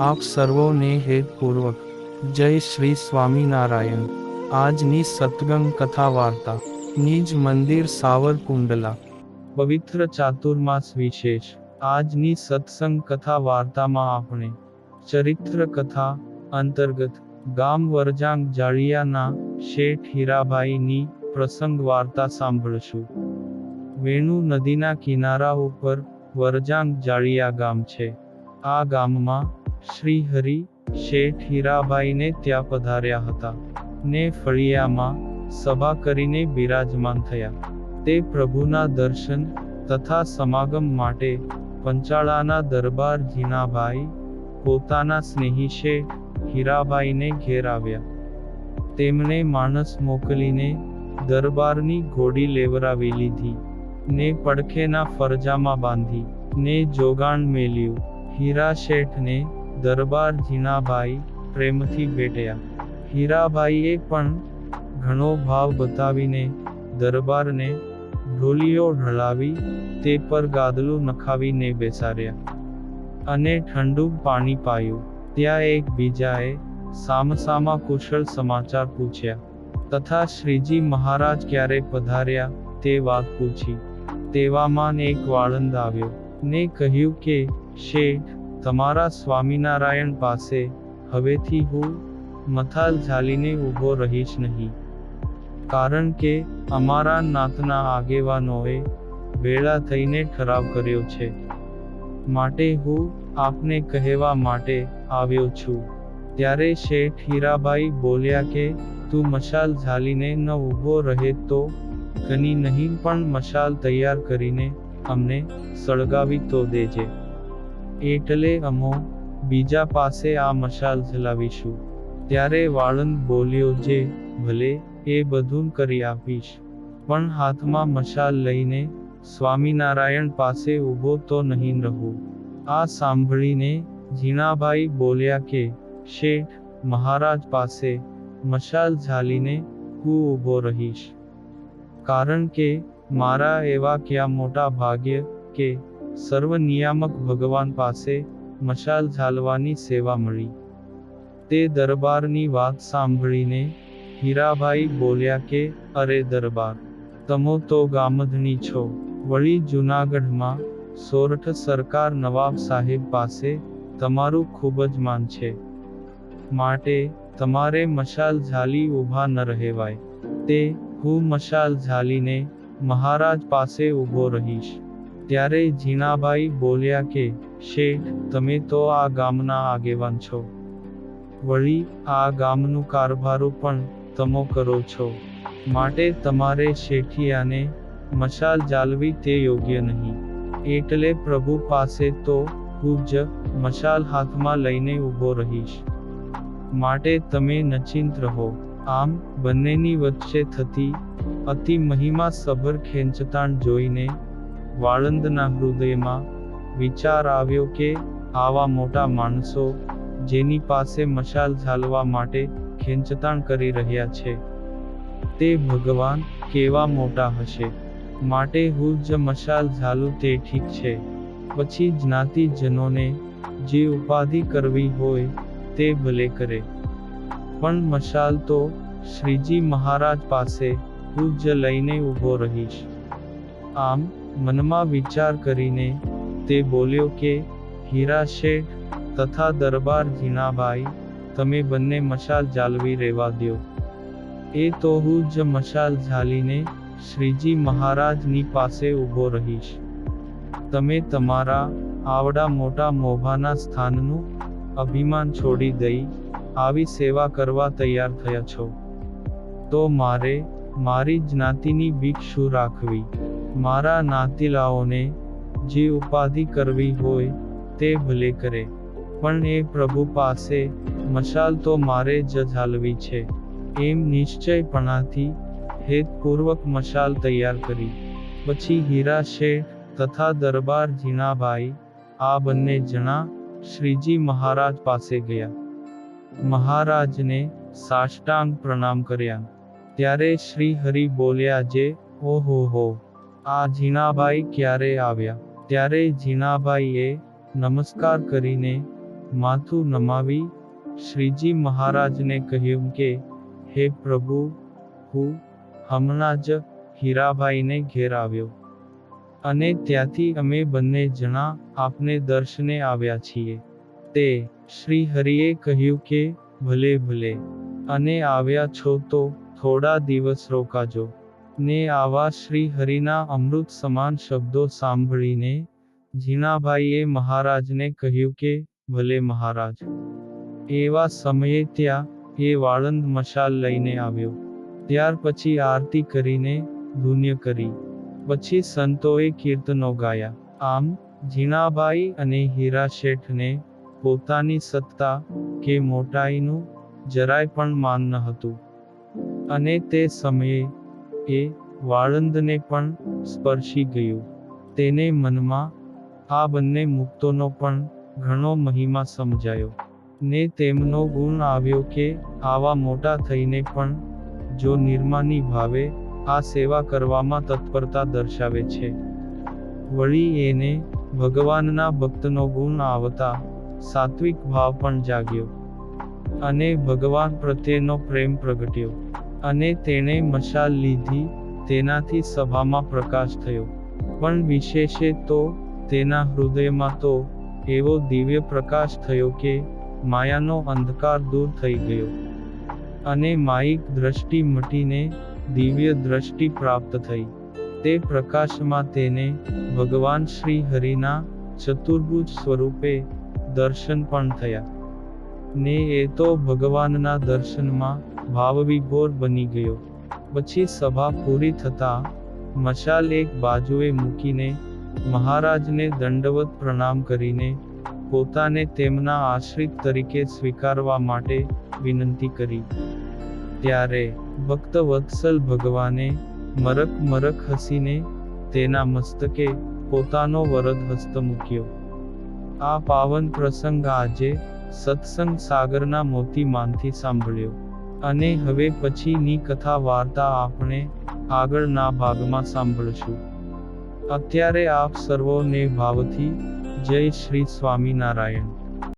આપ સર્વોને હેતપૂર્વક જય શ્રી સ્વામિનારાયણ। આજની સત્સંગ કથા વાર્તા નિજ મંદિર સાવરકુંડલા પવિત્ર ચાતુર્માસ વિશેષ। આજની સત્સંગ કથા વાર્તામાં આપણે ચરિત્ર કથા અંતર્ગત ગામ વરજાંગ જાળિયાના શેઠ હીરાભાઈની પ્રસંગ વાર્તા સાંભળશું। વેણુ નદીના કિનારા ઉપર વરજાંગ જાળિયા ગામ છે। આ ગામમાં શ્રી હરિ શેઠ હીરાભાઈને ત્યાં પધાર્યા હતા ને ફળિયામાં સભા કરીને બિરાજમાન થયા। તે પ્રભુના દર્શન તથા સમાગમ માટે પંચાળાના દરબાર ઝીણાભાઈ પોતાના સ્નેહી શેઠ હીરાભાઈને ઘેર આવ્યા। તેમણે માણસ મોકલીને દરબારની ઘોડી લેવરાવી લીધી ને પડખેના ફરજામાં બાંધી ને જોગાણ મેલ્યું। હીરા શેઠને દરબાર ઝીણાભાઈ પ્રેમથી ભેટ્યા। હીરાભાઈએ પણ ઘણો ભાવ બતાવીને દરબારને ઢોલિયો ઢળાવી તે પર ગાદલું નખાવીને બેસાડ્યા અને ઠંડુ પાણી પાયું। ત્યાં એકબીજાએ સામસામા કુશળ સમાચાર પૂછ્યા તથા શ્રીજી મહારાજ ક્યારે પધાર્યા તે વાત પૂછી। તેવામાં એક વાળંદ આવ્યો ને કહ્યું કે શેઠ, તમારા સ્વામિનારાયણ પાસે હવેથી હું મથાલ ઝાલીને ઊભો રહીશ નહીં, કારણ કે અમારા નાતના આગેવાનોએ ભેળા થઈને ઠરાવ કર્યો છે, માટે હું આપને કહેવા માટે આવ્યો છું। ત્યારે શેઠ હીરાભાઈ બોલ્યા કે તું મશાલ ઝાલીને ન ઊભો રહે તો ઘણી નહીં પણ મશાલ તૈયાર કરીને અમને સળગાવી તો દેજે, એટલે અમો બીજા પાસે આ મશાલ જલાવીશું। ત્યારે વાળંદ બોલ્યો, જે ભલે, એ બધું કરી આપીશ, પણ હાથમાં મશાલ લઈને સ્વામિનારાયણ પાસે ઊભો તો નહીં રહું। આ સાંભળીને ઝીણાભાઈ બોલ્યા કે શેઠ, મહારાજ પાસે મશાલ ઝાલીને હું ઊભો રહીશ, કારણ કે મારા એવા ક્યાં મોટા ભાગ્ય કે સર્વ નિયામક ભગવાન પાસે મશાલ ઝાલવાની સેવા મળી। તે દરબારની વાત સાંભળીને હીરાભાઈ બોલ્યા કે અરે દરબાર, તમો તો ગામધણી છો, વળી જૂનાગઢમાં સોરઠ સરકાર નવાબ સાહેબ પાસે તમારું ખૂબ જ માન છે, માટે તમારે મશાલ ઝાલી ઊભા ન રહેવાય। તે હું મશાલ ઝાલીને મહારાજ પાસે ઊભો રહીશ। ત્યારે ઝીણાભાઈ બોલ્યા કે શેઠ, તમે તો આ ગામના આગેવાન છો, વળી આ ગામનું કારભારું પણ તમો કરો છો, માટે તમારે શેઠિયાને મશાલ ઝાલવી તે યોગ્ય નહીં, એટલે પ્રભુ પાસે તો હું જ મશાલ હાથમાં લઈને ઊભો રહીશ, માટે તમે નચિંત રહો। આમ બંનેની વચ્ચે થતી અતિ મહિમા સભર ખેંચતાણ જોઈને વાળંદના હૃદયમાં વિચાર આવ્યો કે આવા મોટા માણસો જેની પાસે મશાલ ઝાલવા માટે ખેંચતાણ કરી રહ્યા છે, તે ભગવાન કેવા મોટા હશે, માટે હું જ મશાલ ઝાલું તે ઠીક છે, પછી જ્ઞાતિજનોને જે ઉપાધિ કરવી હોય તે ભલે કરે, પણ મશાલ તો શ્રીજી મહારાજ પાસે હું જ લઈને ઊભો રહીશ। આમ મનમાં વિચાર કરીને તે બોલ્યો કે હીરા શેઠ તથા દરબાર ઝીણાભાઈ, તમે બંને મશાલ ઝાલવી રહેવા દ્યો, એ તો હું જ મશાલ ઝાલીને શ્રીજી મહારાજની પાસે ઊભો રહીશ। તમે તમારા આવડા મોટા મોભાના સ્થાનનું અભિમાન છોડી દઈ આવી સેવા કરવા તૈયાર થયા છો, તો મારે મારી જ્ઞાતિની બીક શું રાખવી? મારા નાતીલાઓને જે ઉપાધિ કરવી હોય તે ભલે કરે, પણ એ પ્રભુ પાસે મશાલ તો મારે જ ઝાલવી છે, એમ નિશ્ચયપણાથી હેતપૂર્વક મશાલ તૈયાર કરી। પછી હીરા શેઠ તથા દરબાર ઝીણાભાઈ આ બંને જણા શ્રીજી મહારાજ પાસે ગયા। મહારાજને સાષ્ટાંગ પ્રણામ કર્યા। ત્યારે શ્રી હરિ બોલ્યા, જે ઓહો હો, આ ઝીણાભાઈ ક્યારે આવ્યા? ત્યારે ઝીણાભાઈએ નમસ્કાર કરીને માથું નમાવી શ્રીજી મહારાજને કહ્યું કે, હે પ્રભુ, હું હમણાં જ હીરાભાઈને ઘેર આવ્યો. અને ત્યાંથી અમે બંને જણા આપને દર્શને આવ્યા છીએ. તે શ્રી હરિએ કહ્યું કે, ભલે ભલે, અને આવ્યા છો તો થોડા દિવસ રોકાજો. ને આવા શ્રી હરિના અમૃત સમાન શબ્દો સાંભળીને ઝીણાભાઈએ મહારાજને કહ્યું કે, ભલે મહારાજ. એવા સમયે ત્યાં એ વાળંદ મશાલ લઈને આવ્યો. ત્યાર પછી આરતી કરીને ધૂન્ય કરી. પછી સંતોએ કીર્તનો ગાયા. આમ ઝીણાભાઈ અને હીરા શેઠને પોતાની સત્તા કે મોટાઈનું જરાય પણ માન ન હતું. અને તે સમયે એ વાળંદને પણ સ્પર્શી ગયું. તેને મનમાં આ બંને મુક્તોનો પણ ઘણો મહિમા સમજાયો. ને તેમનો ગુણ આવ્યો કે આવા મોટા થઈને પણ જો નિર્માની ભાવે આ સેવા કરવામાં તત્પરતા દર્શાવે છે. વળી એને ભગવાનના ભક્તનો ગુણ આવતા સાત્વિક ભાવ પણ જાગ્યો. અને ભગવાન પ્રત્યેનો પ્રેમ પ્રગટ્યો. અને તેણે મશાલ લીધી. તેનાથી સભામાં પ્રકાશ થયો. પણ વિશેષે તો તેના હૃદયમાં તો એવો દિવ્ય પ્રકાશ થયો કે માયાનો અંધકાર દૂર થઈ ગયો. અને માયિક દ્રષ્ટિ મટીને દિવ્ય દ્રષ્ટિ પ્રાપ્ત થઈ. તે પ્રકાશમાં તેને ભગવાન શ્રી હરિના ચતુર્ભુજ સ્વરૂપે દર્શન પણ થયા. ને એ તો ભગવાનના દર્શનમાં ભાવવિભોર બની ગયો. પછી સભા પૂરી થતાં મશાલ એક બાજુએ મૂકીને મહારાજને દંડવત પ્રણામ કરીને પોતાને તેમના આશ્રિત તરીકે સ્વીકારવા માટે વિનંતી કરી. ત્યારે ભક્ત વત્સલ ભગવાને મરક મરક હસીને તેના મસ્તકે પોતાનો વરદ હસ્ત મૂક્યો. આ પાવન પ્રસંગ આજે સત્સંગ સાગરના મોતીમાંથી સાંભળ્યો. અને હવે પછીની કથા વાર્તા આપણે આગળના ભાગમાં સાંભળશું. અત્યારે આપ સર્વોને ભાવથી જય શ્રી સ્વામિનારાયણ.